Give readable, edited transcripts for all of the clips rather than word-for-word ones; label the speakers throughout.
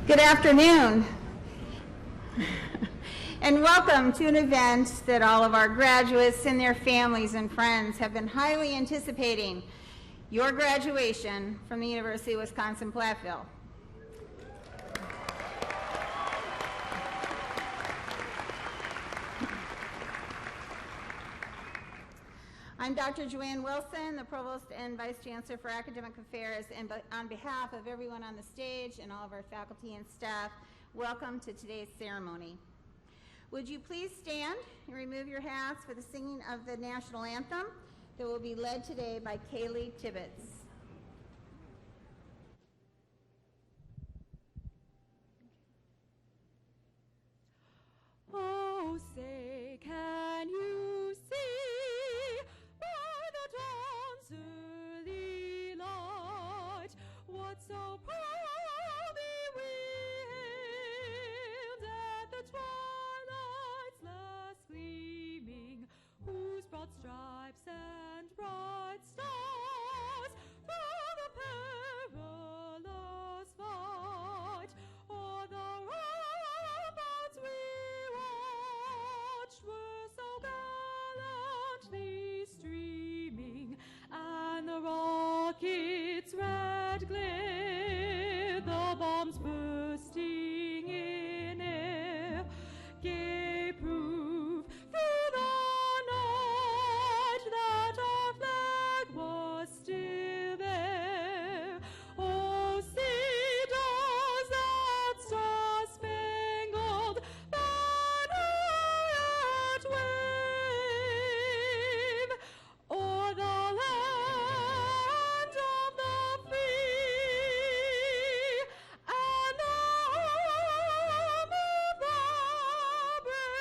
Speaker 1: Good afternoon, and welcome to an event that all of our graduates and their families and friends have been highly anticipating, your graduation from the University of Wisconsin-Platteville. I'm Dr. Joanne Wilson, the Provost and Vice Chancellor for Academic Affairs, and on behalf of everyone on the stage and all of our faculty and staff, welcome to today's ceremony. Would you please stand and remove your hats for the singing of the national anthem that will be led today by Kaylee Tibbetts.
Speaker 2: Oh, say, can you see by the dawn's early light what so proudly we hailed at the twilight's last gleaming, whose broad stripes and bright stars through the perilous fight o'er the ramparts we watched were so gallantly streaming, and the rockets' red glare, the bombs bursting in air, gave proof through the night that our flag was still there. Oh, see, does that star-spangled banner yet wave o'er the land of the free and the home of the brave.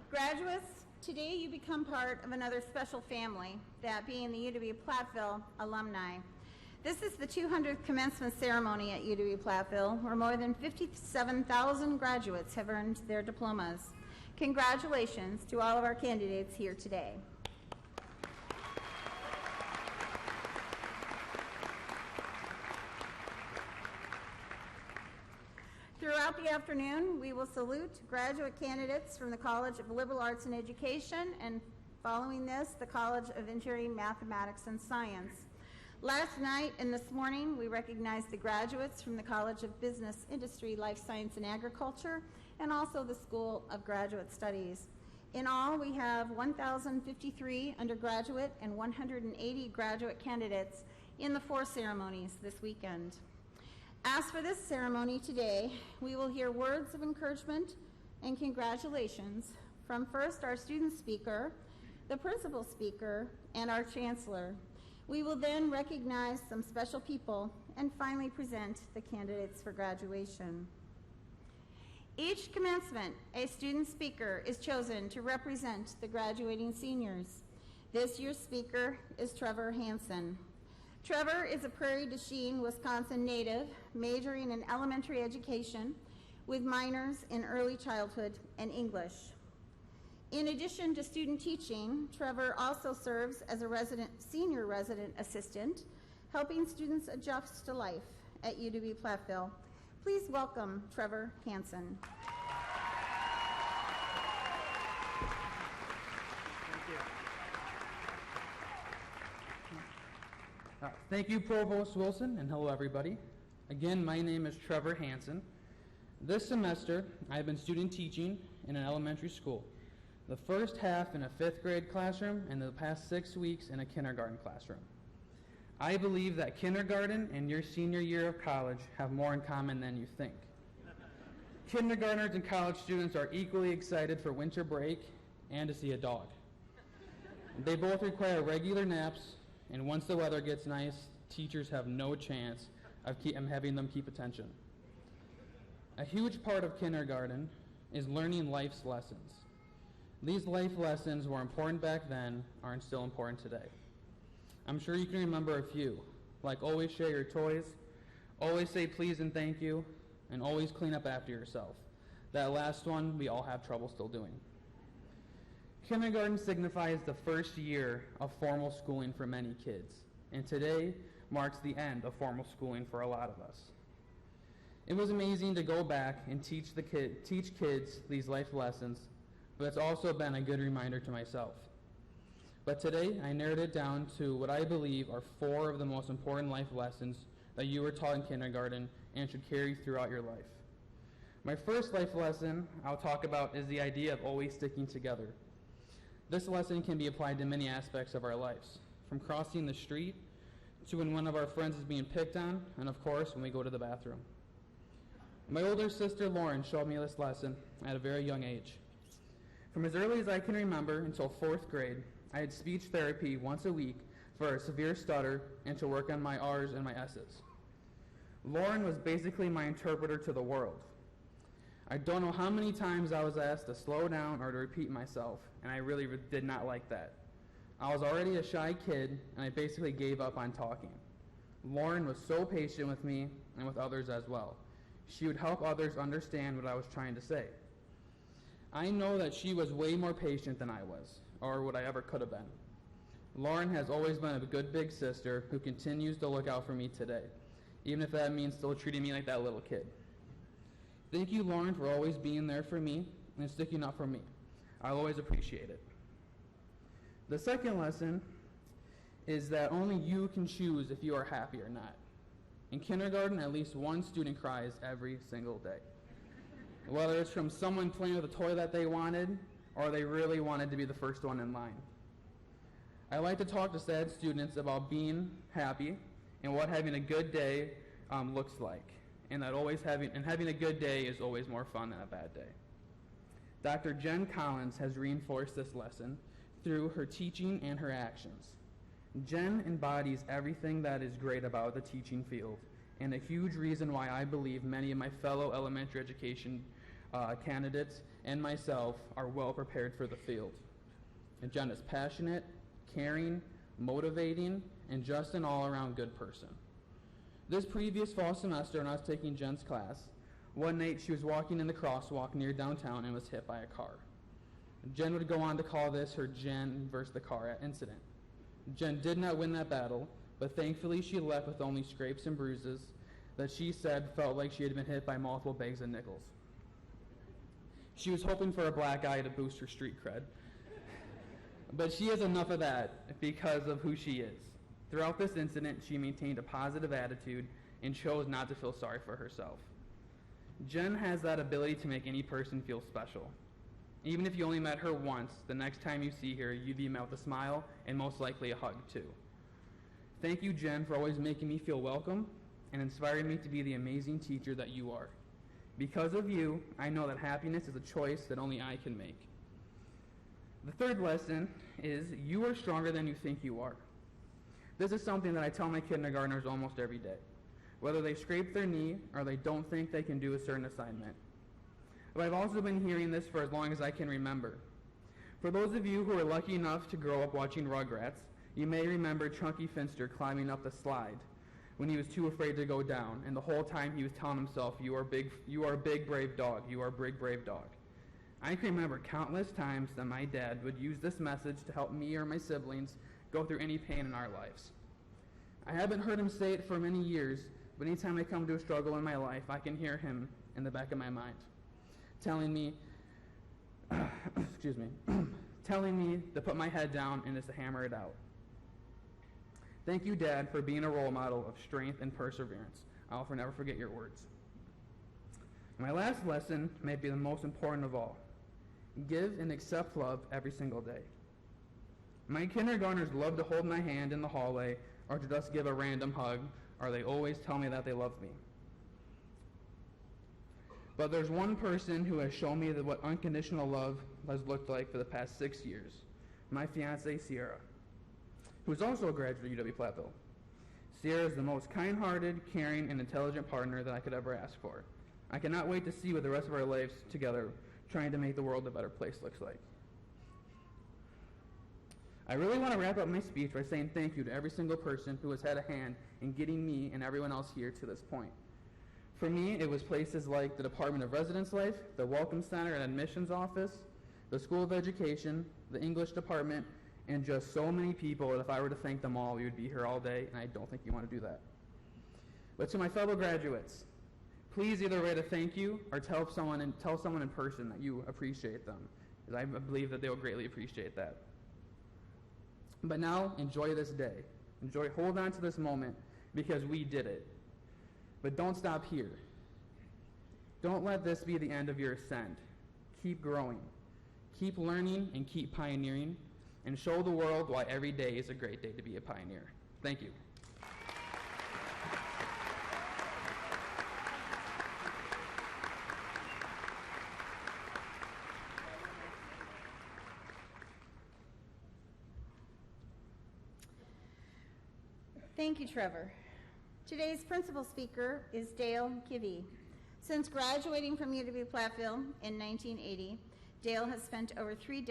Speaker 1: Graduates, today you become part of another special family, that being the UW-Platteville alumni. This is the 200th Commencement ceremony at UW-Platteville, where more than 57,000 graduates have earned their diplomas. Congratulations to all of our candidates here today. Throughout the afternoon, we will salute graduate candidates from the College of Liberal Arts and Education, and following this, the College of Engineering, Mathematics, and Science. Last night and this morning, we recognized the graduates from the College of Business, Industry, Life Science, and Agriculture, and also the School of Graduate Studies. In all, we have 1,053 undergraduate and 180 graduate candidates in the 4 ceremonies this weekend. As for this ceremony today, we will hear words of encouragement and congratulations from first our student speaker, the principal speaker, and our chancellor. We will then recognize some special people and finally present the candidates for graduation. Each commencement, a student speaker is chosen to represent the graduating seniors. This year's speaker is Trevor Hansen. Trevor is a Prairie du Chien, Wisconsin native, majoring in elementary education with minors in early childhood and English. In addition to student teaching, Trevor also serves as a senior resident assistant, helping students adjust to life at UW-Platteville. Please welcome Trevor Hansen.
Speaker 3: Thank you, Provost Wilson, and hello, everybody. Again, my name is Trevor Hansen. This semester, I have been student teaching in an elementary school, the first half in a 5th grade classroom and the past 6 weeks in a kindergarten classroom. I believe that kindergarten and your senior year of college have more in common than you think. Kindergartners and college students are equally excited for winter break and to see a dog. They both require regular naps, and once the weather gets nice, teachers have no chance of having them keep attention. A huge part of kindergarten is learning life's lessons. These life lessons were important back then, are still important today. I'm sure you can remember a few. like always share your toys, always say please and thank you, and always clean up after yourself. That last one, we all have trouble still doing. Kindergarten signifies the first year of formal schooling for many kids, and today marks the end of formal schooling for a lot of us. It was amazing to go back and teach kids these life lessons, but it's also been a good reminder to myself. But today, I narrowed it down to what I believe are 4 of the most important life lessons that you were taught in kindergarten and should carry throughout your life. My first life lesson I'll talk about is the idea of always sticking together. This lesson can be applied to many aspects of our lives, from crossing the street to when one of our friends is being picked on, and of course, when we go to the bathroom. My older sister Lauren showed me this lesson at a very young age. From as early as I can remember until 4th grade, I had speech therapy once a week for a severe stutter and to work on my R's and my S's. Lauren was basically my interpreter to the world. I don't know how many times I was asked to slow down or to repeat myself, and I really did not like that. I was already a shy kid, and I basically gave up on talking. Lauren was so patient with me and with others as well. She would help others understand what I was trying to say. I know that she was way more patient than I was, or what I ever could have been. Lauren has always been a good big sister who continues to look out for me today, even if that means still treating me like that little kid. Thank you, Lauren, for always being there for me and sticking up for me. I'll always appreciate it. The second lesson is that only you can choose if you are happy or not. In kindergarten, at least one student cries every single day. Whether it's from someone playing with a toy that they wanted, or they really wanted to be the first one in line. I like to talk to sad students about being happy and what having a good day looks like, and that having a good day is always more fun than a bad day. Dr. Jen Collins has reinforced this lesson through her teaching and her actions. Jen embodies everything that is great about the teaching field, and a huge reason why I believe many of my fellow elementary education candidates and myself are well prepared for the field. And Jen is passionate, caring, motivating, and just an all-around good person. This previous fall semester, when I was taking Jen's class, one night she was walking in the crosswalk near downtown and was hit by a car. Jen would go on to call this her Jen versus the car incident. Jen did not win that battle, but thankfully she left with only scrapes and bruises that she said felt like she had been hit by multiple bags of nickels. She was hoping for a black eye to boost her street cred. But she has enough of that because of who she is. Throughout this incident, she maintained a positive attitude and chose not to feel sorry for herself. Jen has that ability to make any person feel special. Even if you only met her once, the next time you see her, you'd be met with a smile and most likely a hug too. Thank you, Jen, for always making me feel welcome and inspiring me to be the amazing teacher that you are. Because of you, I know that happiness is a choice that only I can make. The third lesson is you are stronger than you think you are. This is something that I tell my kindergartners almost every day, whether they scrape their knee or they don't think they can do a certain assignment. But I've also been hearing this for as long as I can remember. For those of you who are lucky enough to grow up watching Rugrats, you may remember Chunky Finster climbing up the slide when he was too afraid to go down, and the whole time he was telling himself, you are a big, brave dog, you are a big, brave dog. I can remember countless times that my dad would use this message to help me or my siblings go through any pain in our lives. I haven't heard him say it for many years, but anytime I come to a struggle in my life, I can hear him in the back of my mind, telling me, telling me to put my head down and just to hammer it out. Thank you, Dad, for being a role model of strength and perseverance. I'll never forget your words. My last lesson may be the most important of all. Give and accept love every single day. My kindergartners love to hold my hand in the hallway or to just give a random hug, or they always tell me that they love me. But there's one person who has shown me what unconditional love has looked like for the past 6 years, my fiancée, Sierra, who's also a graduate of UW-Platteville. Sierra is the most kind-hearted, caring, and intelligent partner that I could ever ask for. I cannot wait to see what the rest of our lives together trying to make the world a better place looks like. I really want to wrap up my speech by saying thank you to every single person who has had a hand in getting me and everyone else here to this point. For me, it was places like the Department of Residence Life, the Welcome Center and Admissions Office, the School of Education, the English Department, and just so many people that if I were to thank them all, we would be here all day, and I don't think you want to do that. But to my fellow graduates, please either write a thank you or tell someone in person that you appreciate them, because I believe that they will greatly appreciate that. But now, enjoy this day. Hold on to this moment, because we did it. But don't stop here. Don't let this be the end of your ascent. Keep growing. Keep learning and keep pioneering, and show the world why every day is a great day to be a pioneer. Thank you.
Speaker 1: Thank you, Trevor. Today's principal speaker is Dale Kivey. Since graduating from UW-Platteville in 1980, Dale has spent over 3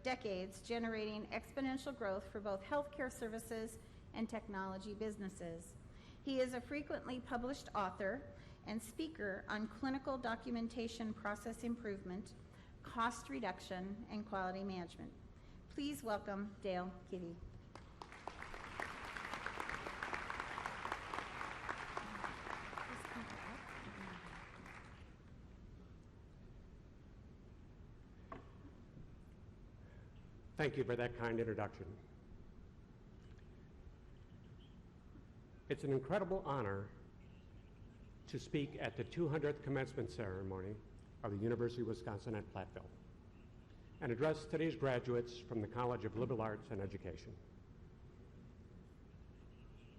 Speaker 1: decades generating exponential growth for both healthcare services and technology businesses. He is a frequently published author and speaker on clinical documentation process improvement, cost reduction, and quality management. Please welcome Dale Kivey.
Speaker 4: Thank you for that kind introduction. It's an incredible honor to speak at the 200th Commencement ceremony of the University of Wisconsin at Platteville and address today's graduates from the College of Liberal Arts and Education.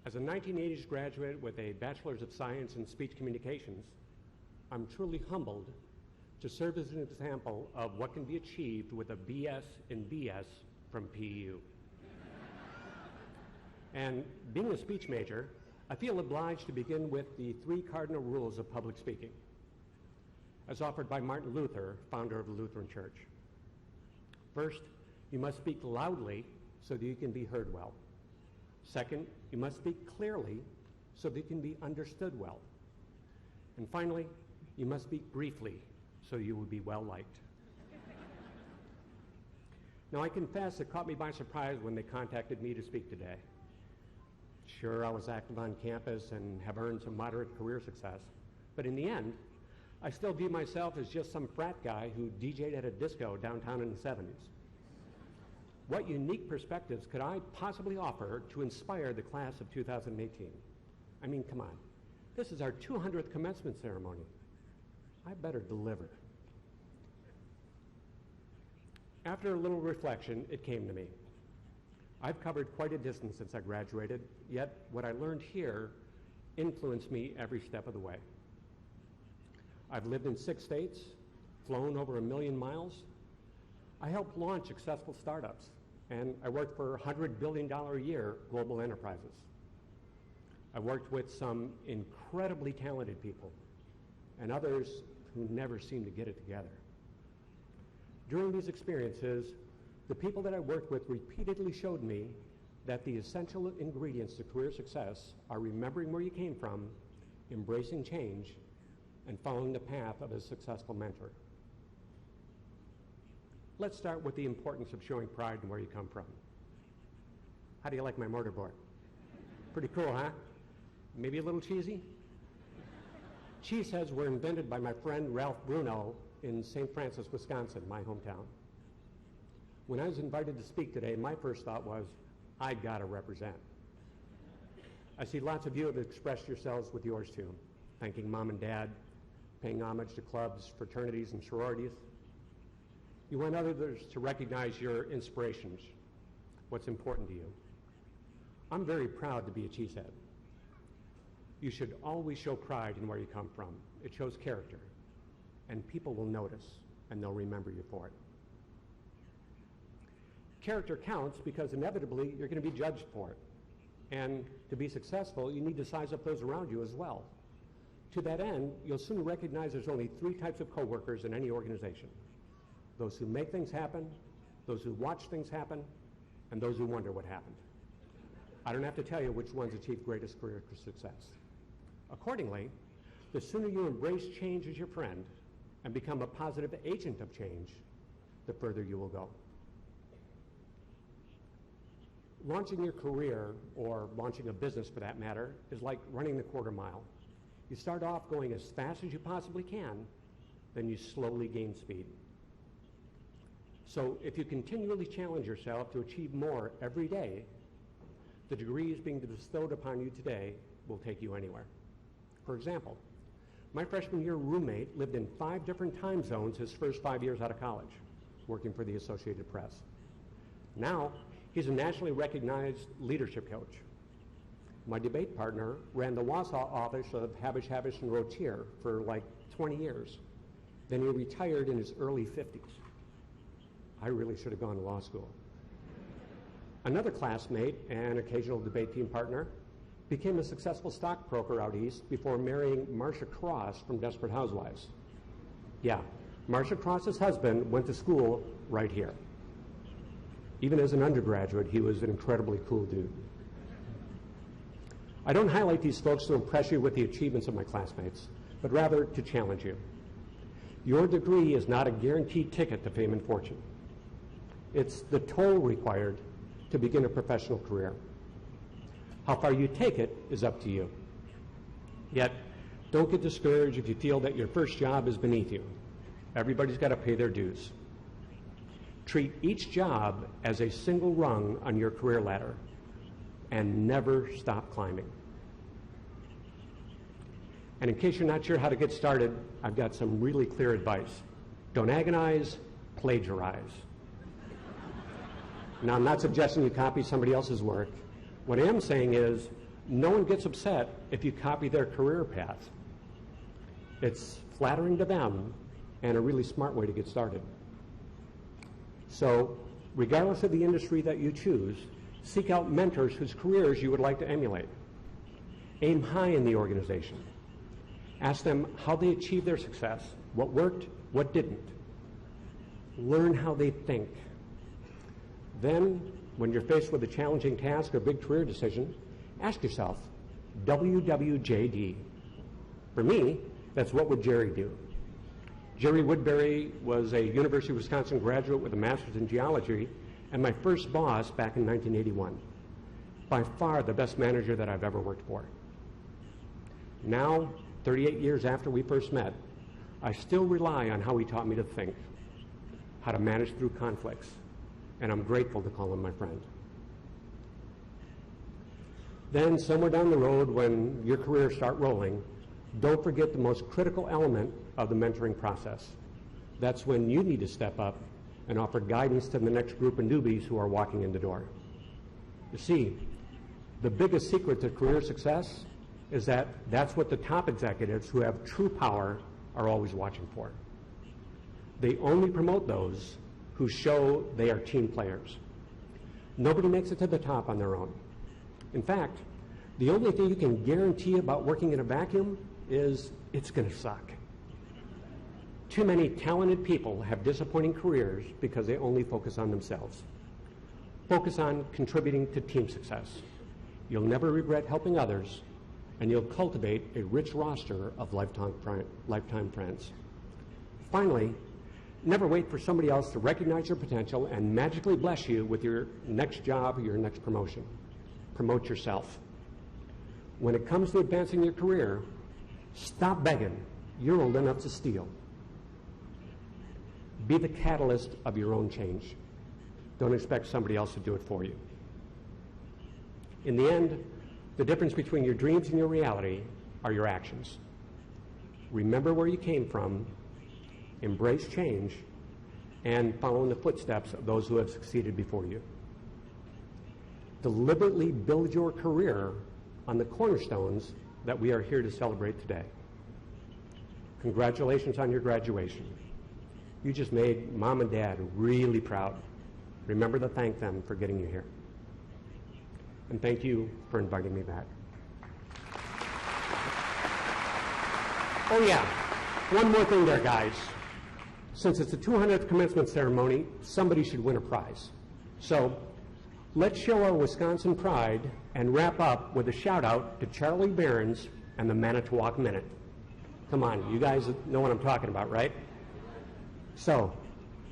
Speaker 4: As a 1980s graduate with a Bachelor's of Science in Speech Communications, I'm truly humbled to serve as an example of what can be achieved with a BS in BS from PU. And being a speech major, I feel obliged to begin with the 3 cardinal rules of public speaking, as offered by Martin Luther, founder of the Lutheran Church. First, you must speak loudly so that you can be heard well. Second, you must speak clearly so that you can be understood well. And finally, you must speak briefly so you will be well liked. Now, I confess it caught me by surprise when they contacted me to speak today. Sure, I was active on campus and have earned some moderate career success, but in the end, I still view myself as just some frat guy who DJ'd at a disco downtown in the 70s. What unique perspectives could I possibly offer to inspire the class of 2018? I mean, come on. This is our 200th commencement ceremony. I better deliver. After a little reflection, it came to me. I've covered quite a distance since I graduated, yet what I learned here influenced me every step of the way. I've lived in 6 states, flown over 1 million miles. I helped launch successful startups, and I worked for $100 billion a year global enterprises. I worked with some incredibly talented people and others who never seem to get it together. During these experiences, the people that I worked with repeatedly showed me that the essential ingredients to career success are remembering where you came from, embracing change, and following the path of a successful mentor. Let's start with the importance of showing pride in where you come from. How do you like my mortarboard? Pretty cool, huh? Maybe a little cheesy? Cheese heads were invented by my friend Ralph Bruno in St. Francis, Wisconsin, my hometown. When I was invited to speak today, my first thought was, I gotta represent. I see lots of you have expressed yourselves with yours too, thanking mom and dad, paying homage to clubs, fraternities, and sororities. You want others to recognize your inspirations, what's important to you. I'm very proud to be a cheesehead. You should always show pride in where you come from. It shows character, and people will notice, and they'll remember you for it. Character counts because inevitably you're going to be judged for it. And to be successful, you need to size up those around you as well. To that end, you'll soon recognize there's only 3 types of coworkers in any organization. Those who make things happen, those who watch things happen, and those who wonder what happened. I don't have to tell you which ones achieve greatest career success. Accordingly, the sooner you embrace change as your friend and become a positive agent of change, the further you will go. Launching your career, or launching a business for that matter, is like running the quarter mile. You start off going as fast as you possibly can, then you slowly gain speed. So if you continually challenge yourself to achieve more every day, the degrees being bestowed upon you today will take you anywhere. For example, my freshman year roommate lived in 5 different time zones his first 5 years out of college, working for the Associated Press. Now, he's a nationally recognized leadership coach. My debate partner ran the Wausau office of Habish, and Rotier for like 20 years. Then he retired in his early 50s. I really should have gone to law school. Another classmate and occasional debate team partner became a successful stockbroker out east before marrying Marcia Cross from Desperate Housewives. Yeah, Marcia Cross's husband went to school right here. Even as an undergraduate, he was an incredibly cool dude. I don't highlight these folks to impress you with the achievements of my classmates, but rather to challenge you. Your degree is not a guaranteed ticket to fame and fortune. It's the toll required to begin a professional career. How far you take it is up to you. Yet, don't get discouraged if you feel that your first job is beneath you. Everybody's got to pay their dues. Treat each job as a single rung on your career ladder and never stop climbing. And in case you're not sure how to get started, I've got some really clear advice. Don't agonize, plagiarize. Now, I'm not suggesting you copy somebody else's work. What I am saying is, no one gets upset if you copy their career path. It's flattering to them and a really smart way to get started. So, regardless of the industry that you choose, seek out mentors whose careers you would like to emulate. Aim high in the organization. Ask them how they achieved their success, what worked, what didn't. Learn how they think. Then, when you're faced with a challenging task or big career decision, ask yourself, WWJD. For me, that's what would Jerry do? Jerry Woodbury was a University of Wisconsin graduate with a master's in geology and my first boss back in 1981. By far the best manager that I've ever worked for. Now, 38 years after we first met, I still rely on how he taught me to think, how to manage through conflicts, and I'm grateful to call him my friend. Then, somewhere down the road, when your careers start rolling, don't forget the most critical element of the mentoring process. That's when you need to step up and offer guidance to the next group of newbies who are walking in the door. You see, the biggest secret to career success is that that's what the top executives who have true power are always watching for. They only promote those who show they are team players. Nobody makes it to the top on their own. In fact, the only thing you can guarantee about working in a vacuum is it's going to suck. Too many talented people have disappointing careers because they only focus on themselves. Focus on contributing to team success. You'll never regret helping others, and you'll cultivate a rich roster of lifetime friends. Finally, never wait for somebody else to recognize your potential and magically bless you with your next job or your next promotion. Promote yourself. When it comes to advancing your career, stop begging. You're old enough to steal. Be the catalyst of your own change. Don't expect somebody else to do it for you. In the end, the difference between your dreams and your reality are your actions. Remember where you came from, embrace change, and follow in the footsteps of those who have succeeded before you. Deliberately build your career on the cornerstones that we are here to celebrate today. Congratulations on your graduation. You just made Mom and Dad really proud. Remember to thank them for getting you here. And thank you for inviting me back. Oh yeah, one more thing there, guys. Since it's the 200th commencement ceremony, somebody should win a prize. So Let's show our Wisconsin pride and wrap up with a shout out to Charlie Behrens and the Manitowoc Minute. Come on, you guys know what I'm talking about, right? So,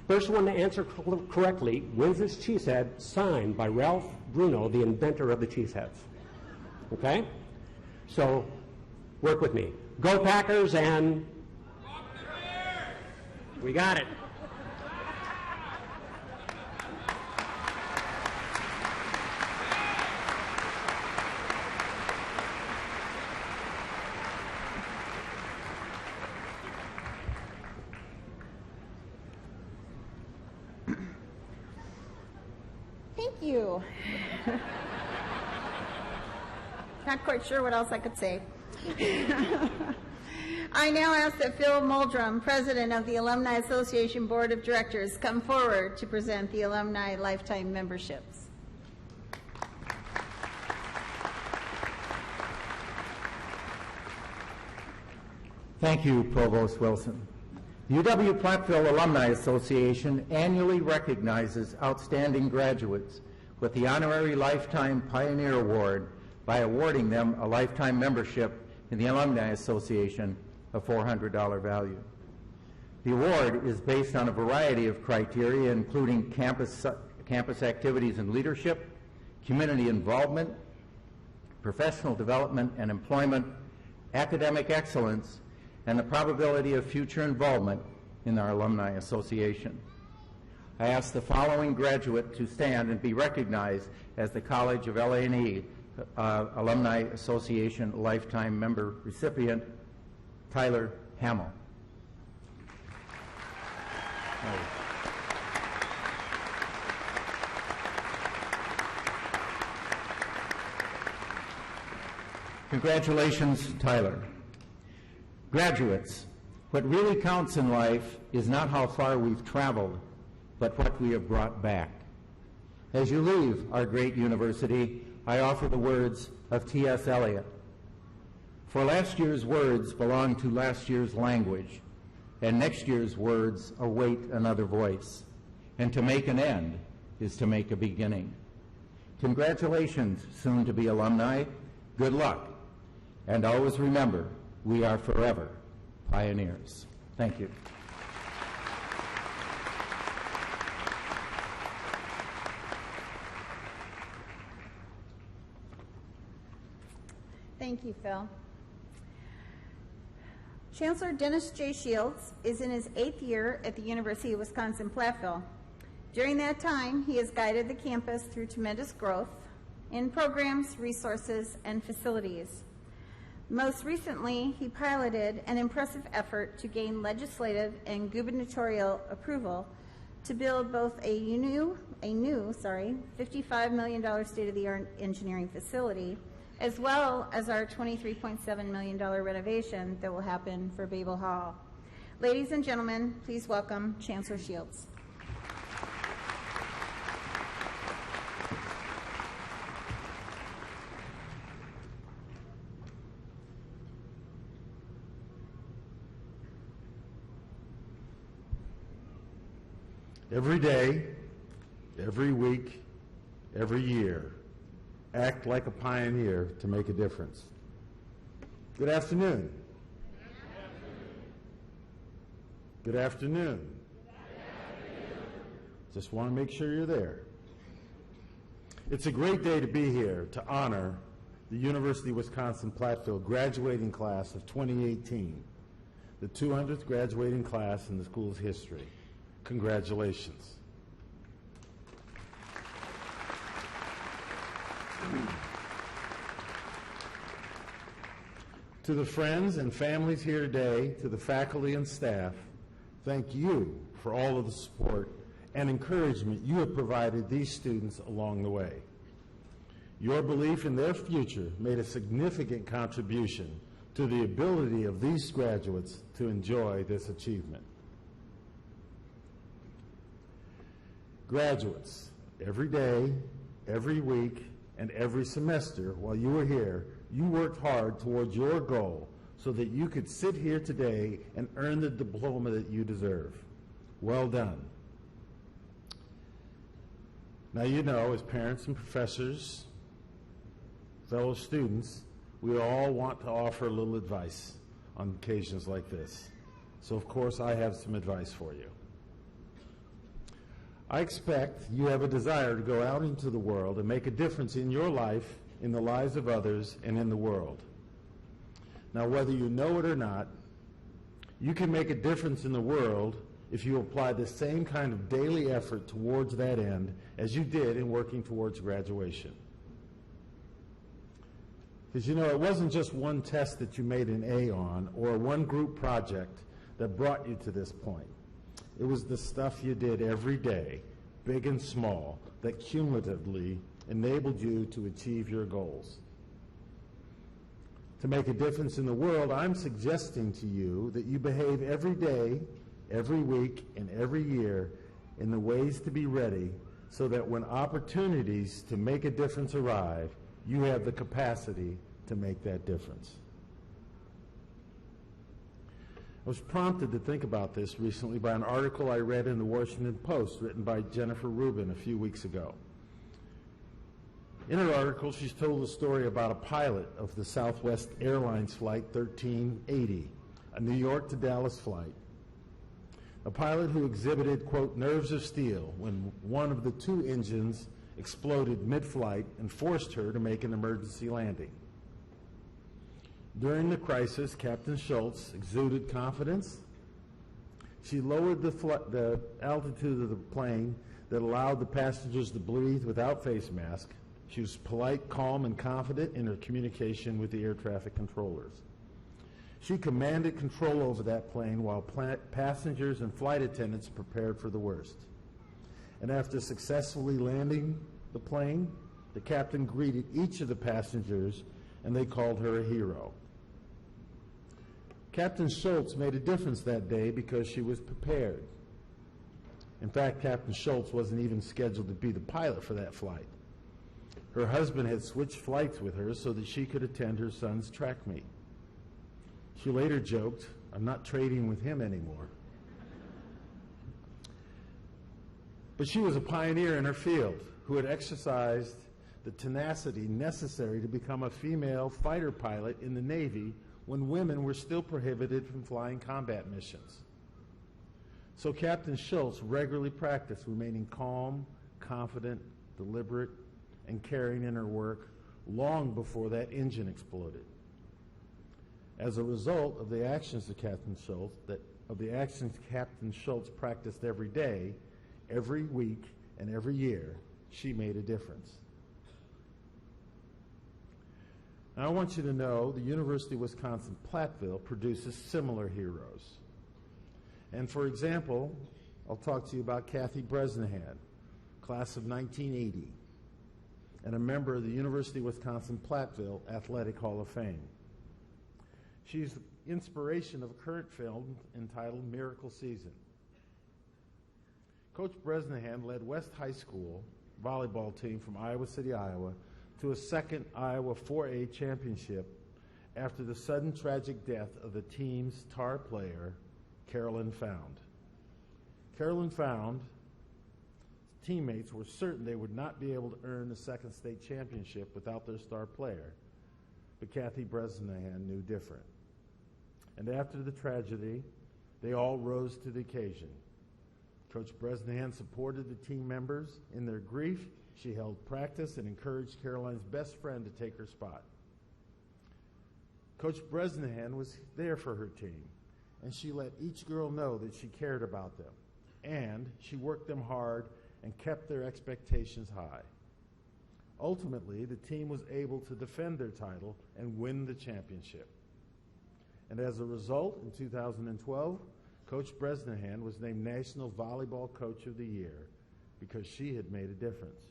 Speaker 4: first one to answer correctly wins this cheesehead signed by Ralph Bruno, the inventor of the cheeseheads. Okay? So, work with me. Go Packers and... We got it.
Speaker 1: Thank you. Not quite sure what else I could say. I now ask that Phil Muldrum, President of the Alumni Association Board of Directors, come forward to present the Alumni Lifetime Memberships.
Speaker 5: Thank you, Provost Wilson. The UW-Platteville Alumni Association annually recognizes outstanding graduates with the Honorary Lifetime Pioneer Award by awarding them a lifetime membership in the Alumni Association of $400 value. The award is based on a variety of criteria, including campus activities and leadership, community involvement, professional development and employment, academic excellence, and the probability of future involvement in our Alumni Association. I ask the following graduate to stand and be recognized as the College of LAE Alumni Association Lifetime Member recipient, Tyler Hamill. Congratulations, Tyler. Graduates, what really counts in life is not how far we've traveled, but what we have brought back. As you leave our great university, I offer the words of T.S. Eliot. For last year's words belong to last year's language, and next year's words await another voice. And to make an end is to make a beginning. Congratulations, soon-to-be alumni. Good luck. And always remember, we are forever pioneers. Thank you.
Speaker 1: Thank you, Phil. Chancellor Dennis J. Shields is in his 8th year at the University of Wisconsin-Platteville. During that time, he has guided the campus through tremendous growth in programs, resources, and facilities. Most recently, he piloted an impressive effort to gain legislative and gubernatorial approval to build both a new $55 million state-of-the-art engineering facility, as well as our $23.7 million renovation that will happen for Babel Hall. Ladies and gentlemen, please welcome Chancellor Shields.
Speaker 6: Every day, every week, every year, act like a pioneer to make a difference. Good afternoon. Good afternoon. Just want to make sure you're there. It's a great day to be here to honor the University of Wisconsin-Platteville graduating class of 2018, the 200th graduating class in the school's history. Congratulations. To the friends and families here today, to the faculty and staff, thank you for all of the support and encouragement you have provided these students along the way. Your belief in their future made a significant contribution to the ability of these graduates to enjoy this achievement. Graduates, every day, every week, and every semester while you were here, you worked hard towards your goal so that you could sit here today and earn the diploma that you deserve. Well done. Now, you know, as parents and professors, fellow students, we all want to offer a little advice on occasions like this. So, of course, I have some advice for you. I expect you have a desire to go out into the world and make a difference in your life, in the lives of others, and in the world. Now, whether you know it or not, you can make a difference in the world if you apply the same kind of daily effort towards that end as you did in working towards graduation. Because, you know, it wasn't just one test that you made an A on or one group project that brought you to this point. It was the stuff you did every day, big and small, that cumulatively enabled you to achieve your goals. To make a difference in the world, I'm suggesting to you that you behave every day, every week, and every year in the ways to be ready so that when opportunities to make a difference arrive, you have the capacity to make that difference. I was prompted to think about this recently by an article I read in the Washington Post written by Jennifer Rubin a few weeks ago. In her article, she's told the story about a pilot of the Southwest Airlines Flight 1380, a New York to Dallas flight. A pilot who exhibited, quote, nerves of steel when one of the two engines exploded mid-flight and forced her to make an emergency landing. During the crisis, Captain Schultz exuded confidence. She lowered the altitude of the plane that allowed the passengers to breathe without face masks. She was polite, calm, and confident in her communication with the air traffic controllers. She commanded control over that plane while passengers and flight attendants prepared for the worst. And after successfully landing the plane, the captain greeted each of the passengers, and they called her a hero. Captain Schultz made a difference that day because she was prepared. In fact, Captain Schultz wasn't even scheduled to be the pilot for that flight. Her husband had switched flights with her so that she could attend her son's track meet. She later joked, "I'm not trading with him anymore." But she was a pioneer in her field who had exercised the tenacity necessary to become a female fighter pilot in the Navy when women were still prohibited from flying combat missions. So Captain Schultz regularly practiced remaining calm, confident, deliberate, and caring in her work long before that engine exploded. As a result of the actions of Captain Schultz practiced every day, every week, and every year, she made a difference. Now, I want you to know the University of Wisconsin-Platteville produces similar heroes. And for example, I'll talk to you about Kathy Bresnahan, class of 1980, and a member of the University of Wisconsin-Platteville Athletic Hall of Fame. She's the inspiration of a current film entitled Miracle Season. Coach Bresnahan led West High School volleyball team from Iowa City, Iowa, to a second Iowa 4A championship after the sudden tragic death of the team's star player, Carolyn Found. Carolyn Found's teammates were certain they would not be able to earn the second state championship without their star player, but Kathy Bresnahan knew different. And after the tragedy, they all rose to the occasion. Coach Bresnahan supported the team members in their grief. She held practice and encouraged Caroline's best friend to take her spot. Coach Bresnahan was there for her team, and she let each girl know that she cared about them, and she worked them hard and kept their expectations high. Ultimately, the team was able to defend their title and win the championship. And as a result, in 2012, Coach Bresnahan was named National Volleyball Coach of the Year because she had made a difference.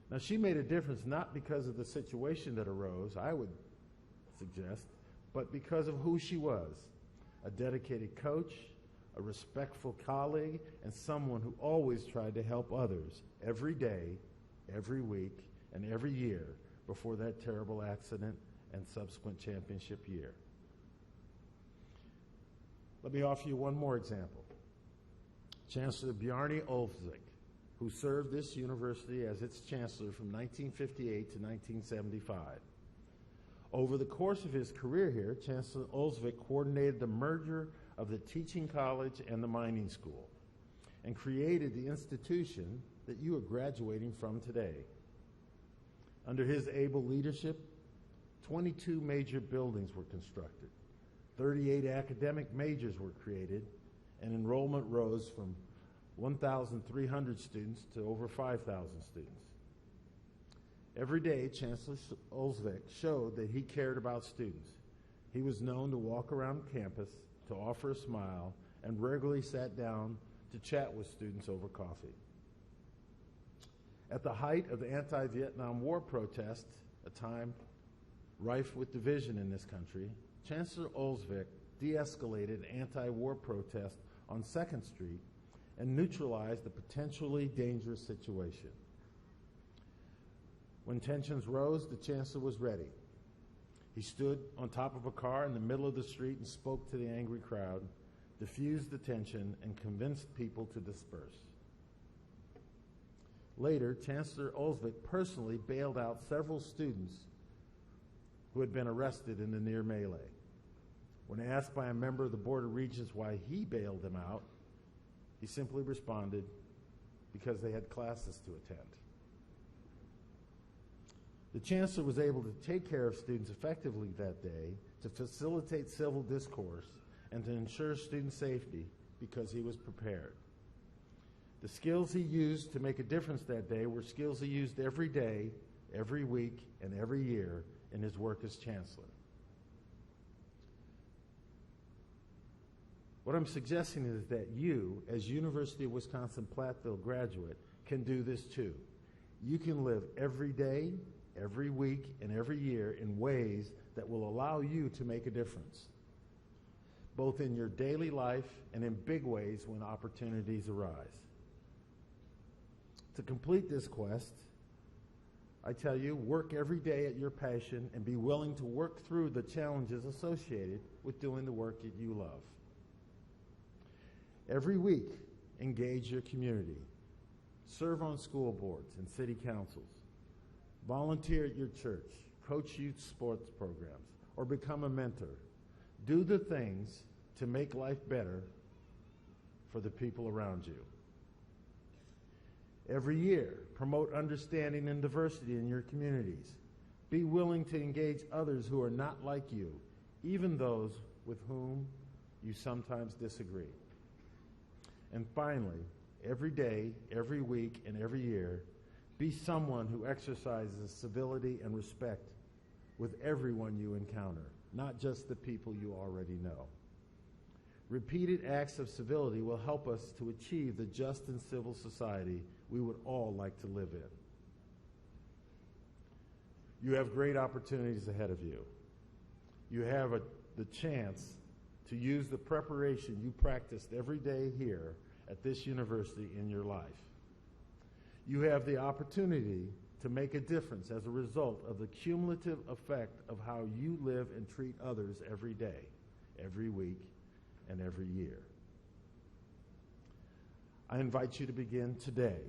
Speaker 6: Now, she made a difference not because of the situation that arose, I would suggest, but because of who she was, a dedicated coach, a respectful colleague, and someone who always tried to help others every day, every week, and every year before that terrible accident and subsequent championship year. Let me offer you one more example. Chancellor Bjarne Olvsik who served this university as its chancellor from 1958 to 1975. Over the course of his career here, Chancellor Olsvik coordinated the merger of the teaching college and the mining school and created the institution that you are graduating from today. Under his able leadership, 22 major buildings were constructed, 38 academic majors were created, and enrollment rose from 1,300 students to over 5,000 students. Every day, Chancellor Olsvik showed that he cared about students. He was known to walk around campus, to offer a smile, and regularly sat down to chat with students over coffee. At the height of the anti-Vietnam War protests, a time rife with division in this country, Chancellor Olsvik de-escalated anti-war protests on 2nd Street and neutralized the potentially dangerous situation. When tensions rose, the chancellor was ready. He stood on top of a car in the middle of the street and spoke to the angry crowd, diffused the tension, and convinced people to disperse. Later, Chancellor Olsvik personally bailed out several students who had been arrested in the near melee. When asked by a member of the Board of Regents why he bailed them out, he simply responded, because they had classes to attend. The chancellor was able to take care of students effectively that day, to facilitate civil discourse, and to ensure student safety because he was prepared. The skills he used to make a difference that day were skills he used every day, every week, and every year in his work as chancellor. What I'm suggesting is that you, as University of Wisconsin-Platteville graduate, can do this too. You can live every day, every week, and every year in ways that will allow you to make a difference, both in your daily life and in big ways when opportunities arise. To complete this quest, I tell you, work every day at your passion and be willing to work through the challenges associated with doing the work that you love. Every week, engage your community. Serve on school boards and city councils. Volunteer at your church, coach youth sports programs, or become a mentor. Do the things to make life better for the people around you. Every year, promote understanding and diversity in your communities. Be willing to engage others who are not like you, even those with whom you sometimes disagree. And finally, every day, every week, and every year, be someone who exercises civility and respect with everyone you encounter, not just the people you already know. Repeated acts of civility will help us to achieve the just and civil society we would all like to live in. You have great opportunities ahead of you. You have the chance to use the preparation you practiced every day here at this university in your life. You have the opportunity to make a difference as a result of the cumulative effect of how you live and treat others every day, every week, and every year. I invite you to begin today.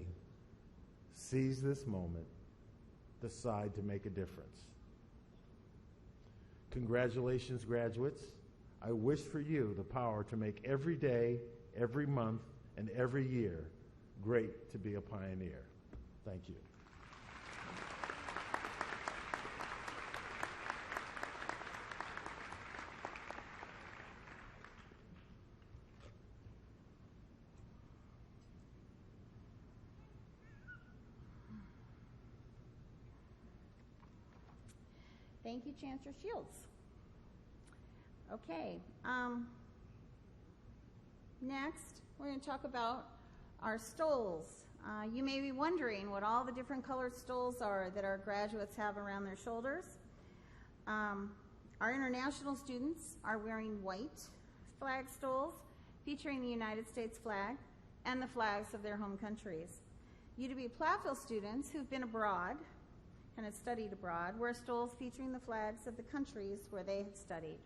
Speaker 6: Seize this moment. Decide to make a difference. Congratulations, graduates. I wish for you the power to make every day, every month, and every year great to be a pioneer. Thank you.
Speaker 1: Thank you, Chancellor Shields. Okay, next we're going to talk about our stoles. You may be wondering what all the different colored stoles are that our graduates have around their shoulders. Our international students are wearing white flag stoles featuring the United States flag and the flags of their home countries. UW-Platteville students who've been abroad and have studied abroad wear stoles featuring the flags of the countries where they had studied.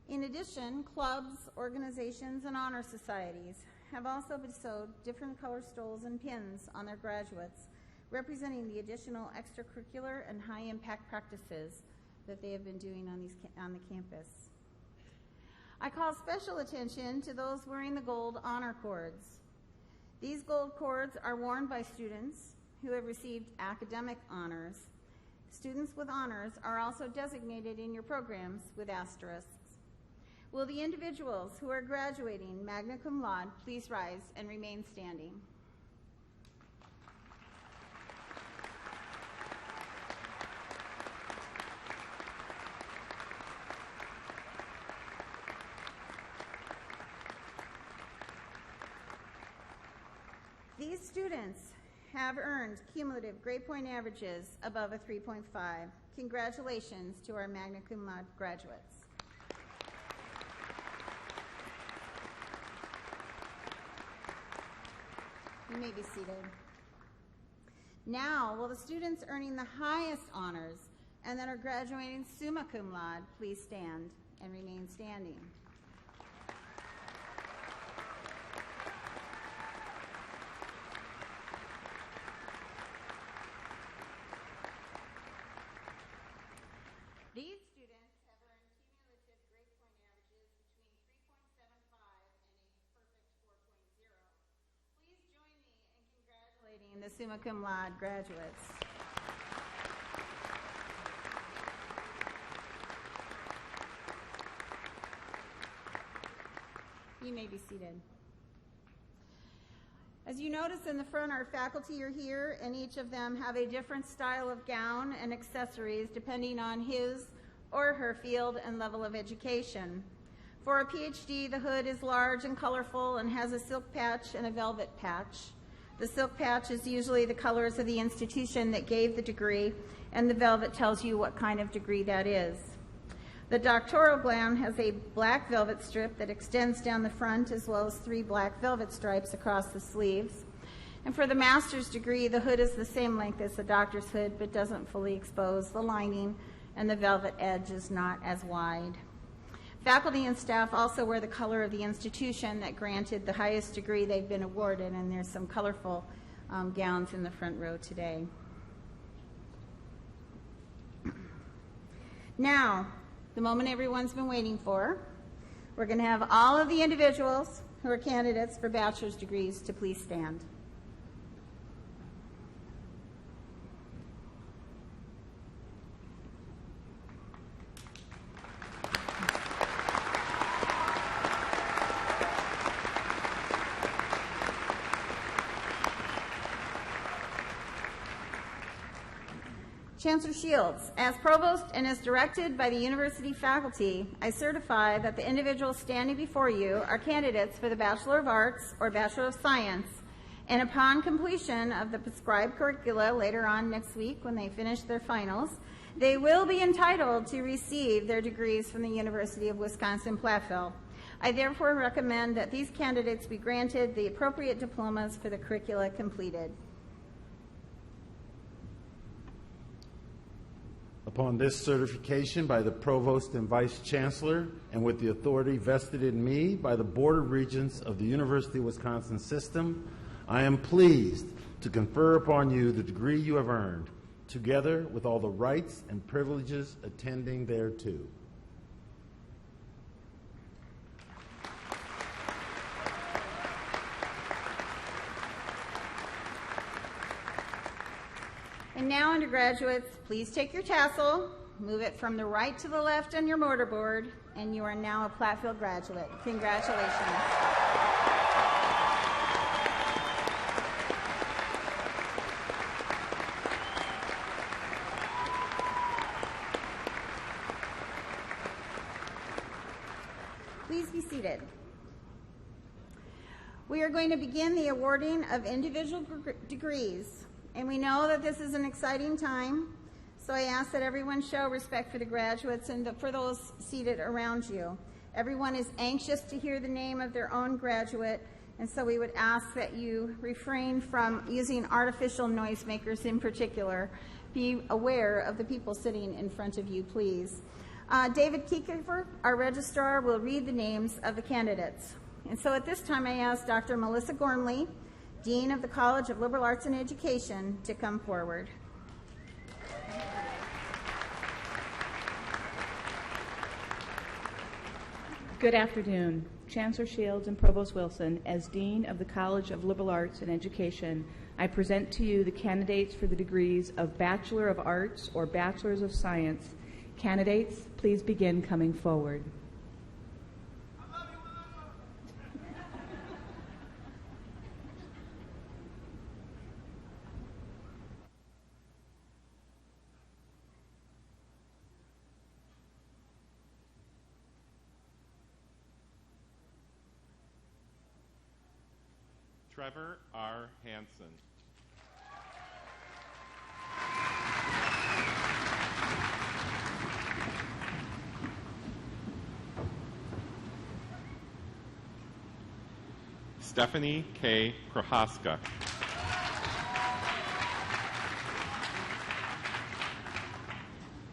Speaker 1: In addition, clubs, organizations, and honor societies have also bestowed different color stoles and pins on their graduates, representing the additional extracurricular and high-impact practices that they have been doing on the campus. I call special attention to those wearing the gold honor cords. These gold cords are worn by students who have received academic honors. Students with honors are also designated in your programs with asterisks. Will the individuals who are graduating magna cum laude please rise and remain standing? These students have earned cumulative grade point averages above a 3.5. Congratulations to our magna cum laude graduates. You may be seated. Now, will the students earning the highest honors and that are graduating summa cum laude please stand and remain standing? These students have earned cumulative grade point averages between 3.75 and a perfect 4.0. Please join me in congratulating the summa cum laude graduates. You may be seated. As you notice in the front, our faculty are here, and each of them have a different style of gown and accessories depending on his or her field and level of education. For a PhD, the hood is large and colorful and has a silk patch and a velvet patch. The silk patch is usually the colors of the institution that gave the degree, and the velvet tells you what kind of degree that is. The doctoral gown has a black velvet strip that extends down the front, as well as 3 black velvet stripes across the sleeves. And for the master's degree, the hood is the same length as the doctor's hood, but doesn't fully expose the lining, and the velvet edge is not as wide. Faculty and staff also wear the color of the institution that granted the highest degree they've been awarded, and there's some colorful gowns in the front row today. Now, the moment everyone's been waiting for. We're going to have all of the individuals who are candidates for bachelor's degrees to please stand. Chancellor Shields, as provost and as directed by the university faculty, I certify that the individuals standing before you are candidates for the Bachelor of Arts or Bachelor of Science, and upon completion of the prescribed curricula later on next week when they finish their finals, they will be entitled to receive their degrees from the University of Wisconsin-Platteville. I therefore recommend that these candidates be granted the appropriate diplomas for the curricula completed.
Speaker 6: Upon this certification by the Provost and Vice Chancellor, and with the authority vested in me by the Board of Regents of the University of Wisconsin System, I am pleased to confer upon you the degree you have earned, together with all the rights and privileges attending thereto.
Speaker 1: And now, undergraduates, please take your tassel, move it from the right to the left on your mortarboard, and you are now a Platteville graduate. Congratulations. Please be seated. We are going to begin the awarding of individual degrees. And we know that this is an exciting time, so I ask that everyone show respect for the graduates and for those seated around you. Everyone is anxious to hear the name of their own graduate, and so we would ask that you refrain from using artificial noisemakers in particular. Be aware of the people sitting in front of you, please. David Kiefer, our registrar, will read the names of the candidates. And so at this time, I ask Dr. Melissa Gormley, Dean of the College of Liberal Arts and Education, to come forward.
Speaker 7: Good afternoon. Chancellor Shields and Provost Wilson, as Dean of the College of Liberal Arts and Education, I present to you the candidates for the degrees of Bachelor of Arts or Bachelors of Science. Candidates, please begin coming forward.
Speaker 8: Trevor R. Hansen. Stephanie K. Prohaska.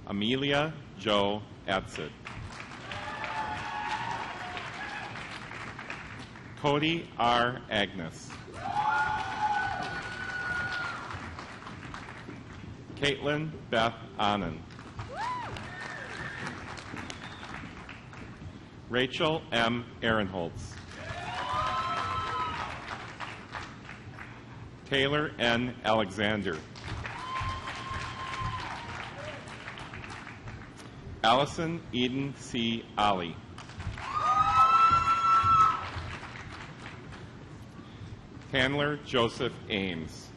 Speaker 8: Amelia Jo Etzit. Cody R. Agnes. Caitlin Beth Annan. Rachel M. Ehrenholtz. Taylor N. Alexander. Allison Eden C. Ali. Handler Joseph Ames.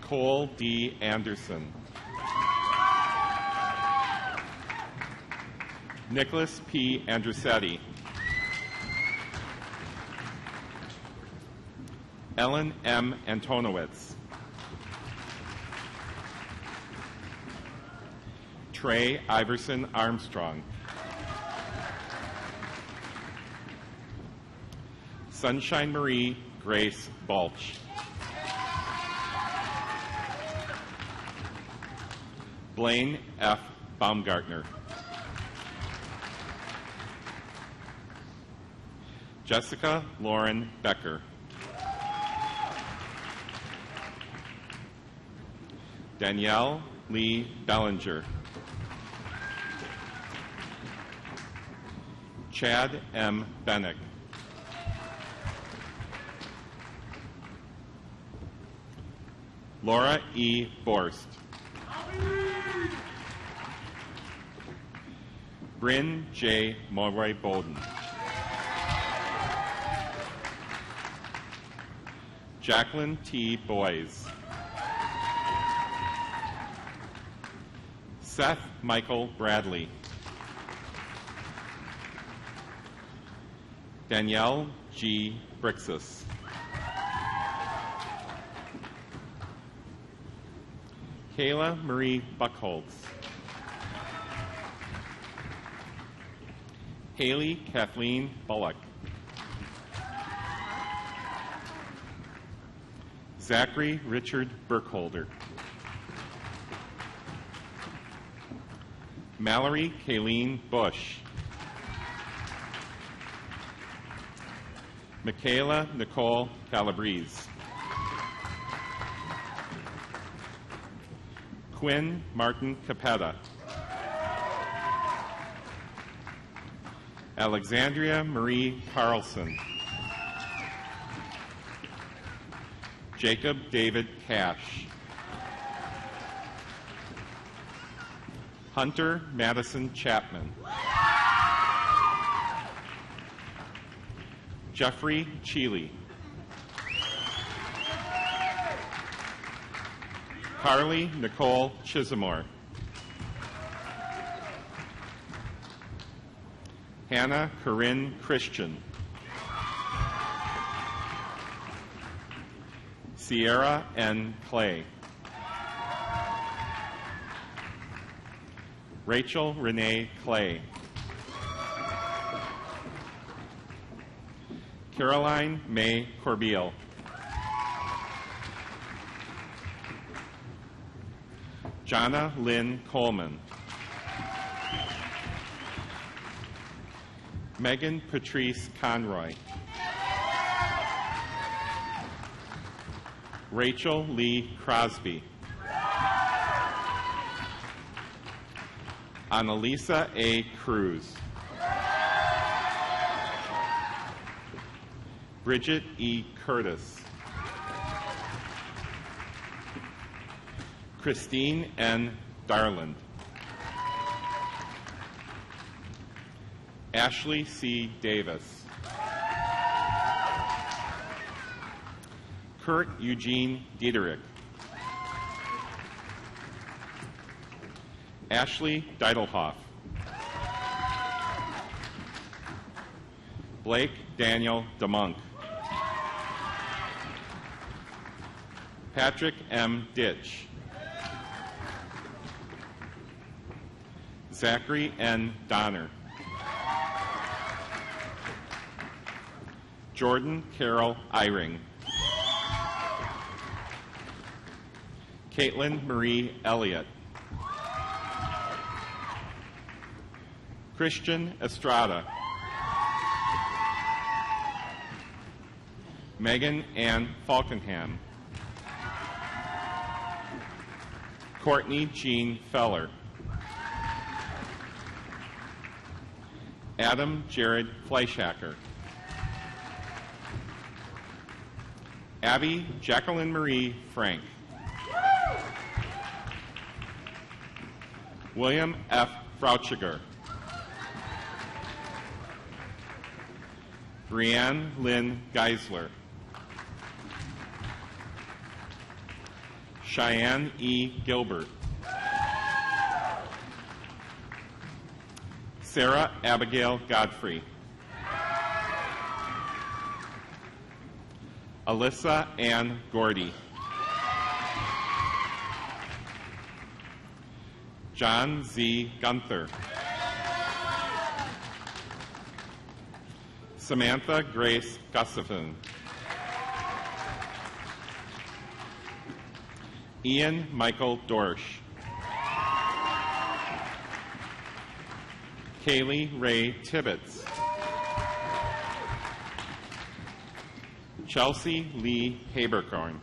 Speaker 8: Cole D. Anderson. Nicholas P. Andrusetti. Ellen M. Antonowitz. Trey Iverson Armstrong. Sunshine Marie Grace Balch. Blaine F. Baumgartner. Jessica Lauren Becker. Danielle Lee Bellinger. Chad M. Bennick. Laura E. Borst. Bryn J. Mulroy Bowden. Jacqueline T. Boys. Seth Michael Bradley. Danielle G. Brixis. Kayla Marie Buckholtz. Haley Kathleen Bullock. Zachary Richard Burkholder. Mallory Kayleen Bush. Michaela Nicole Calabrese. Quinn Martin Capetta. Alexandria Marie Carlson. Jacob David Cash. Hunter Madison Chapman. Jeffrey Cheeley. Carly Nicole Chisamore. Hannah Corinne Christian. Sierra N. Clay. Rachel Renee Clay. Caroline May Corbeil. Jonna Lynn Coleman. Megan Patrice Conroy. Rachel Lee Crosby. Annalisa A. Cruz. Bridget E. Curtis. Christine N. Darland. Ashley C. Davis. Kurt Eugene Dieterich. Ashley Deidelhoff. Blake Daniel DeMonk. Patrick M. Ditch. Zachary N. Donner. Jordan Carol Eyring. Caitlin Marie Elliott. Christian Estrada. Megan Ann Falkenham. Courtney Jean Feller. Adam Jared Fleischhacker. Abby Jacqueline Marie Frank. William F. Frautschiger. Brianne Lynn Geisler. Cheyenne E. Gilbert. Sarah Abigail Godfrey. Alyssa Ann Gordy. John Z. Gunther. Samantha Grace Gustafson. Ian Michael Dorsch. Kaylee Ray Tibbetts. Chelsea Lee Haberkorn.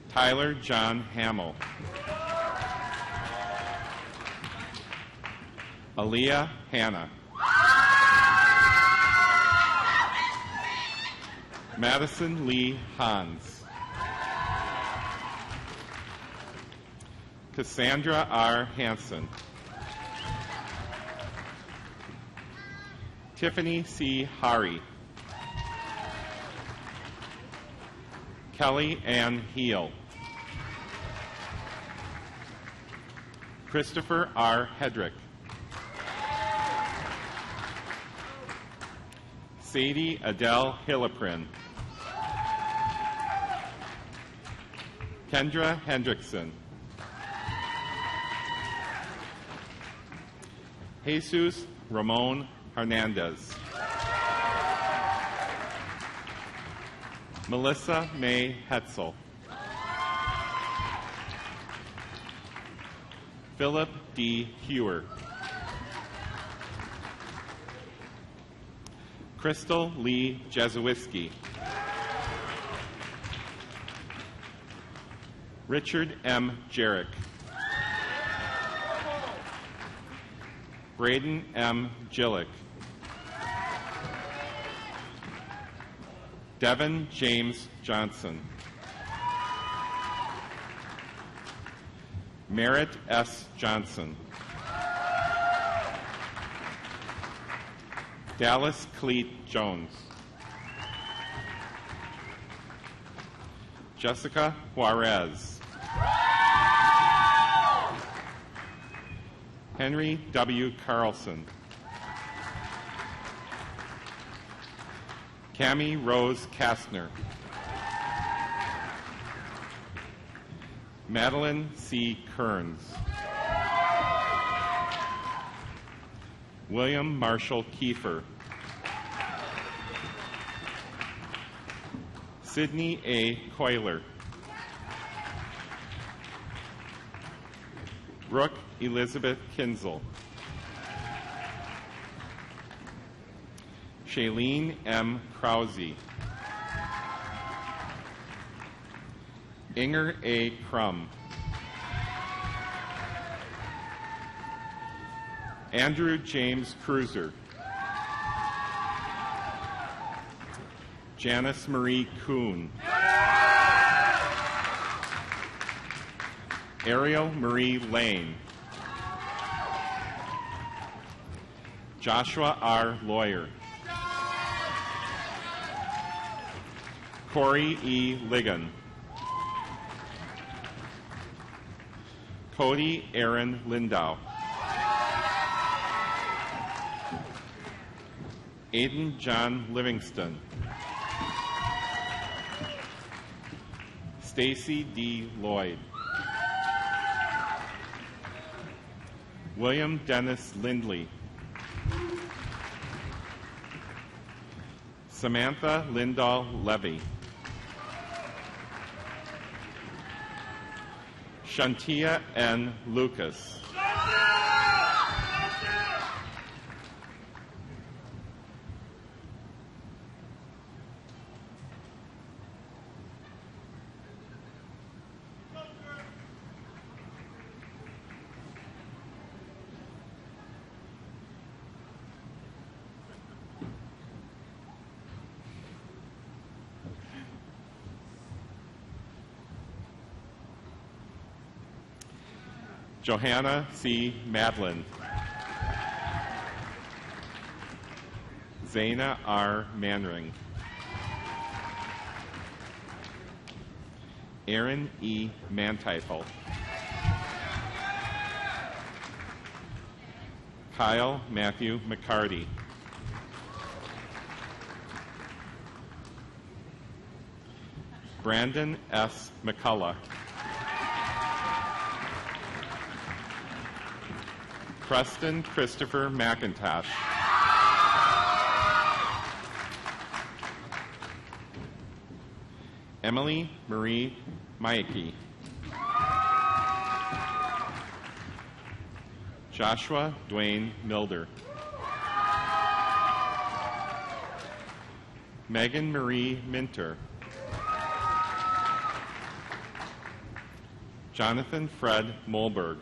Speaker 8: Tyler John Hamill. Aaliyah Hannah. Madison Lee Hans. Cassandra R. Hansen. Tiffany C. Hari. Kelly Ann Heel. Christopher R. Hedrick. Sadie Adele Hillaprin. Kendra Hendrickson. Jesus Ramon Hernandez. Melissa May Hetzel. Philip D. Hewer. Crystal Lee Jesuiski. Richard M. Jarek. Braden M. Gillick. Devin James Johnson. Merritt S. Johnson. Dallas Cleet Jones. Jessica Juarez. Henry W. Carlson. Cammie Rose Kastner. Madeline C. Kearns. William Marshall Kiefer. Sydney A. Coiler. Brooke Elizabeth Kinzel. Shailene M. Krause. Inger A. Crum. Andrew James Cruiser. Janice Marie Kuhn. Ariel Marie Lane. Joshua R. Lawyer. Corey E. Ligon. Cody Aaron Lindau. Aiden John Livingston. Stacy D. Lloyd. William Dennis Lindley. Samantha Lindahl Levy. Shantia N. Lucas. Johanna C. Madlin. Zaina R. Manring. Aaron E. Manteuffel. Kyle Matthew McCarty. Brandon S. McCullough. Preston Christopher McIntosh. Emily Marie Maicke. Joshua Dwayne Milder. Megan Marie Minter. Jonathan Fred Molberg.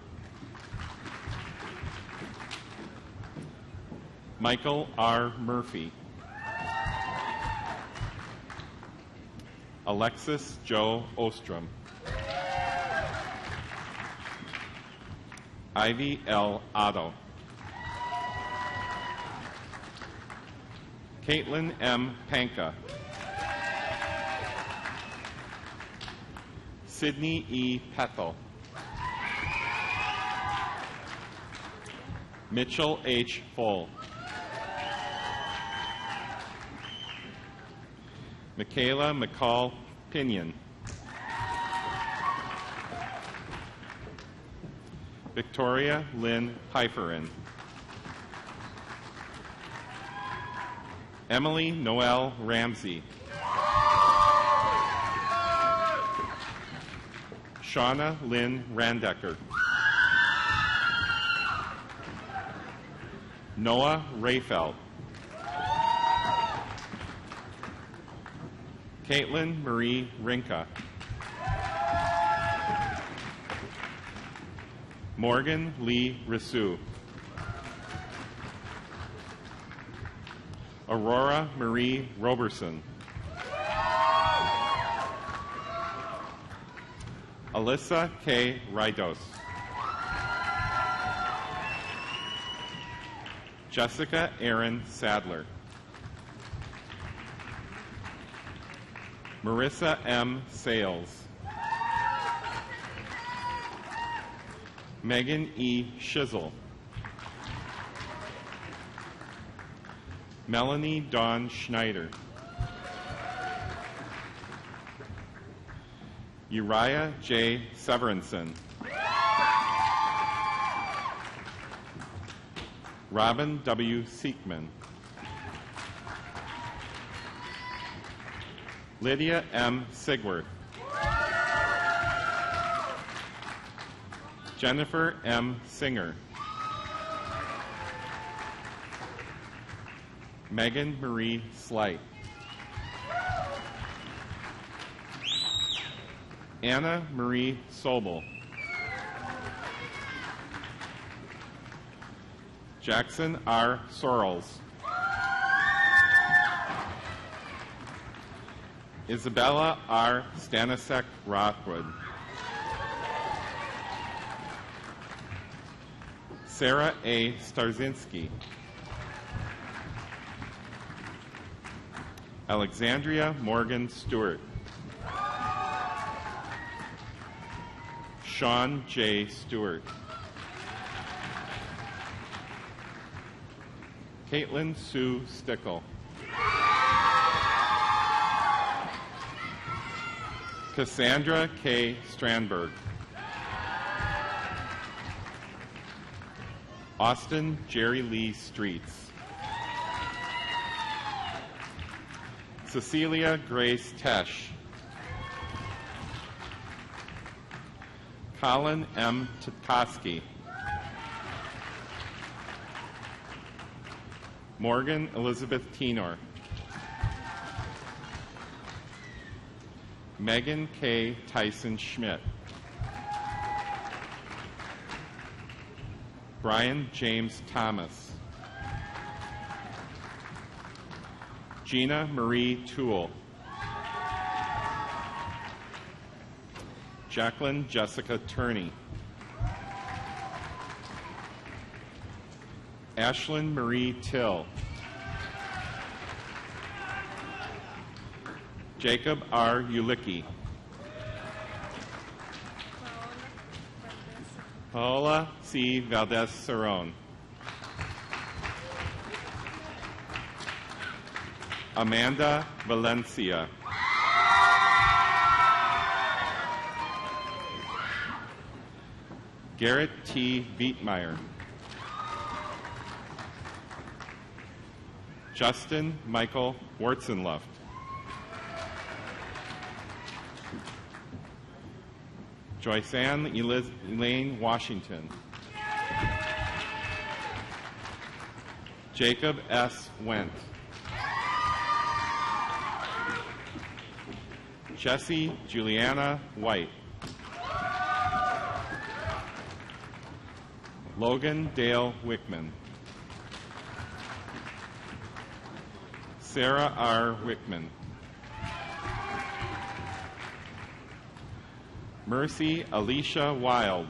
Speaker 8: Michael R. Murphy. Alexis Joe Ostrom. Ivy L. Otto. Caitlin M. Panka. Sydney E. Pethel. Mitchell H. Full. Michaela McCall Pinion. Victoria Lynn Heiferin. Emily Noel Ramsey. Shauna Lynn Randecker. Noah Rayfeld. Caitlin Marie Rinka. Morgan Lee Rissu. Aurora Marie Roberson. Alyssa K. Rydos. Jessica Erin Sadler. Marissa M. Sales. Megan E. Shizzle. Melanie Dawn Schneider. Uriah J. Severinson. Robin W. Siekman. Lydia M. Sigworth. Jennifer M. Singer. Megan Marie Slight. Anna Marie Sobel. Jackson R. Sorrells. Isabella R. Stanisek Rothwood. Sarah A. Starzinski. Alexandria Morgan Stewart. Sean J. Stewart. Caitlin Sue Stickle. Cassandra K. Strandberg. Austin Jerry Lee Streets. Cecilia Grace Tesh. Colin M. Tikoski. Morgan Elizabeth Tenor. Megan K. Tyson Schmidt. Brian James Thomas. Gina Marie Toole. Jacqueline Jessica Turney. Ashlyn Marie Till. Jacob R. Ulicki. Paola C. Valdez Cerrone. Amanda Valencia. Garrett T. Vietmeyer. Justin Michael Wartzenluft. Joyce Ann Elaine Washington. Jacob S. Wendt. Jessie Juliana White. Logan Dale Wickman. Sarah R. Wickman. Mercy Alicia Wild.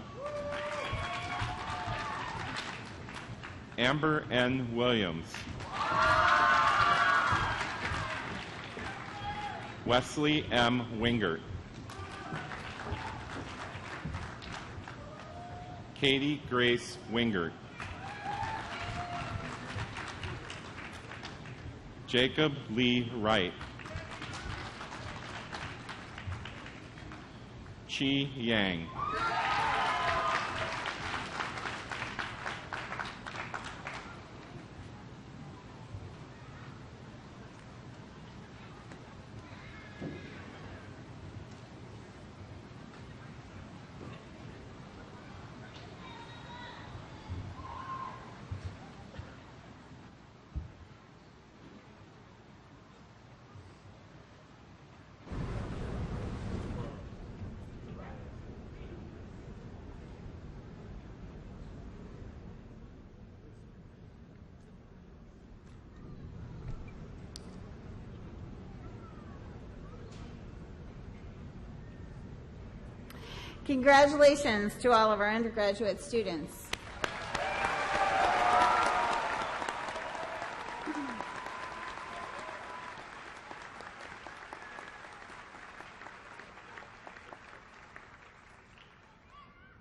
Speaker 8: Amber N. Williams. Wesley M. Wingert. Katie Grace Wingert. Jacob Lee Wright. Chi Yang.
Speaker 1: Congratulations to all of our undergraduate students.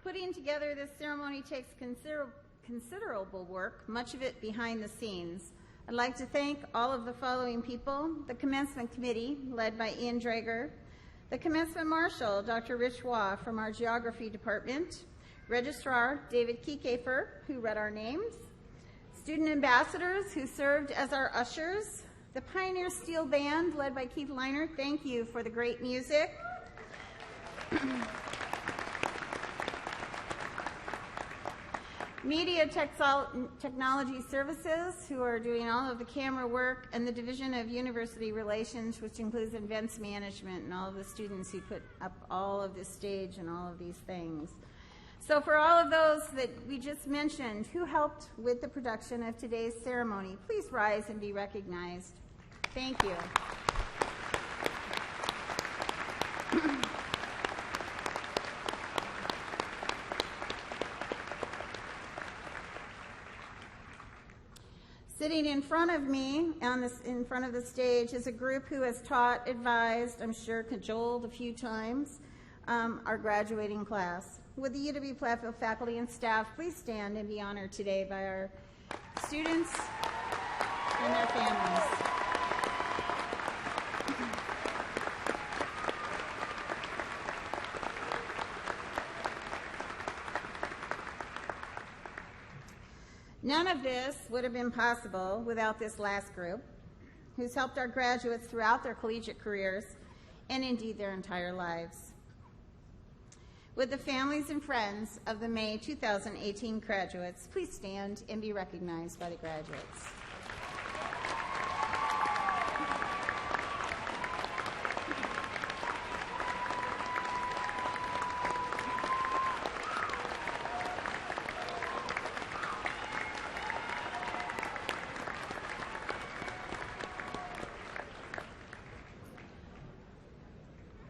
Speaker 1: Putting together this ceremony takes considerable work, much of it behind the scenes. I'd like to thank all of the following people: the Commencement Committee, led by Ian Drager; the Commencement Marshal, Dr. Rich Waugh from our Geography Department; Registrar David Kiekefer, who read our names; student ambassadors who served as our ushers; the Pioneer Steel Band, led by Keith Leiner, thank you for the great music; Media Technology Services, who are doing all of the camera work, and the Division of University Relations, which includes events management and all of the students who put up all of this stage and all of these things. So for all of those that we just mentioned who helped with the production of today's ceremony, please rise and be recognized. Thank you. Sitting in front of me, in front of the stage, is a group who has taught, advised, I'm sure cajoled a few times, our graduating class. Would the UW-Platteville faculty and staff please stand and be honored today by our students and their families. None of this would have been possible without this last group, who's helped our graduates throughout their collegiate careers and indeed their entire lives. Would the families and friends of the May 2018 graduates please stand and be recognized by the graduates.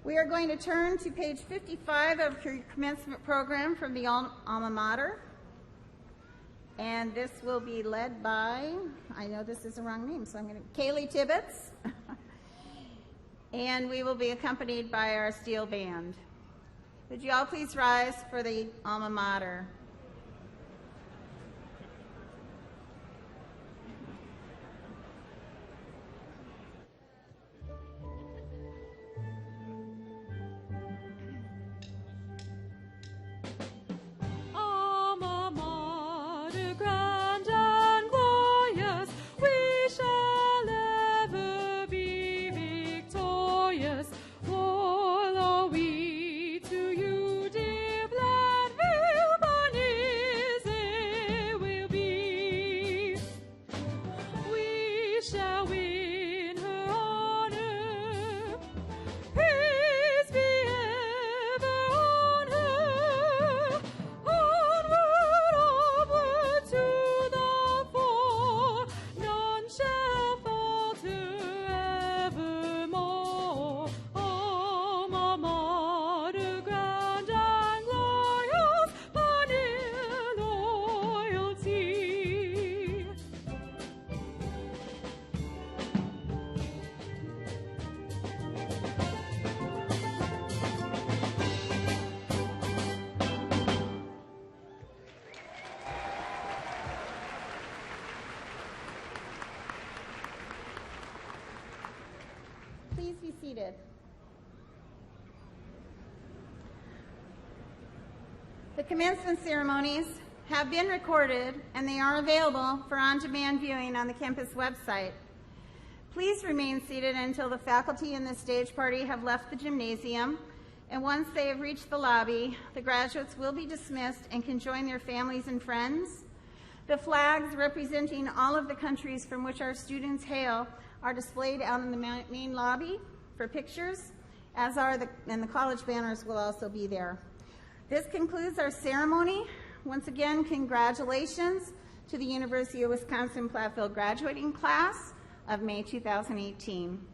Speaker 1: We are going to turn to page 55 of your commencement program from the alma mater. And this will be led by, I know this is the wrong name, so I'm going to, Kaylee Tibbetts. And we will be accompanied by our steel band. Would you all please rise for the alma mater? Please be seated. The commencement ceremonies have been recorded and they are available for on-demand viewing on the campus website. Please remain seated until the faculty and the stage party have left the gymnasium, and once they have reached the lobby, the graduates will be dismissed and can join their families and friends. The flags representing all of the countries from which our students hail are displayed out in the main lobby for pictures, as are and the college banners will also be there. This concludes our ceremony. Once again, congratulations to the University of Wisconsin-Platteville graduating class of May 2018.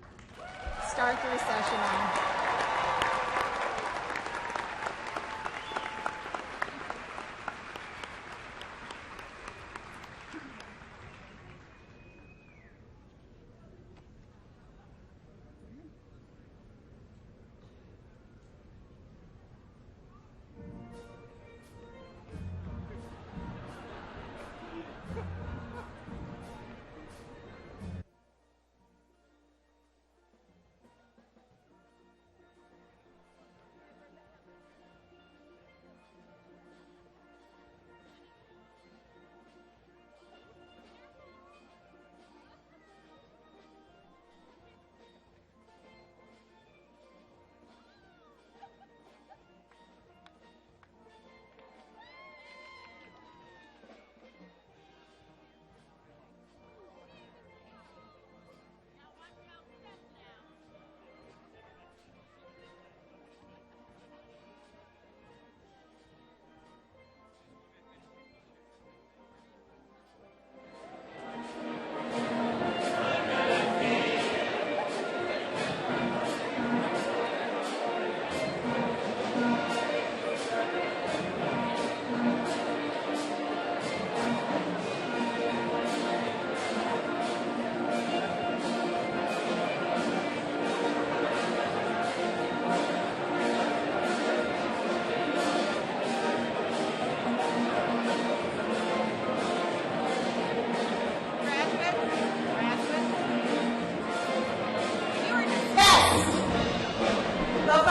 Speaker 1: Start the recession now.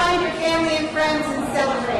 Speaker 1: find your family and friends and celebrate.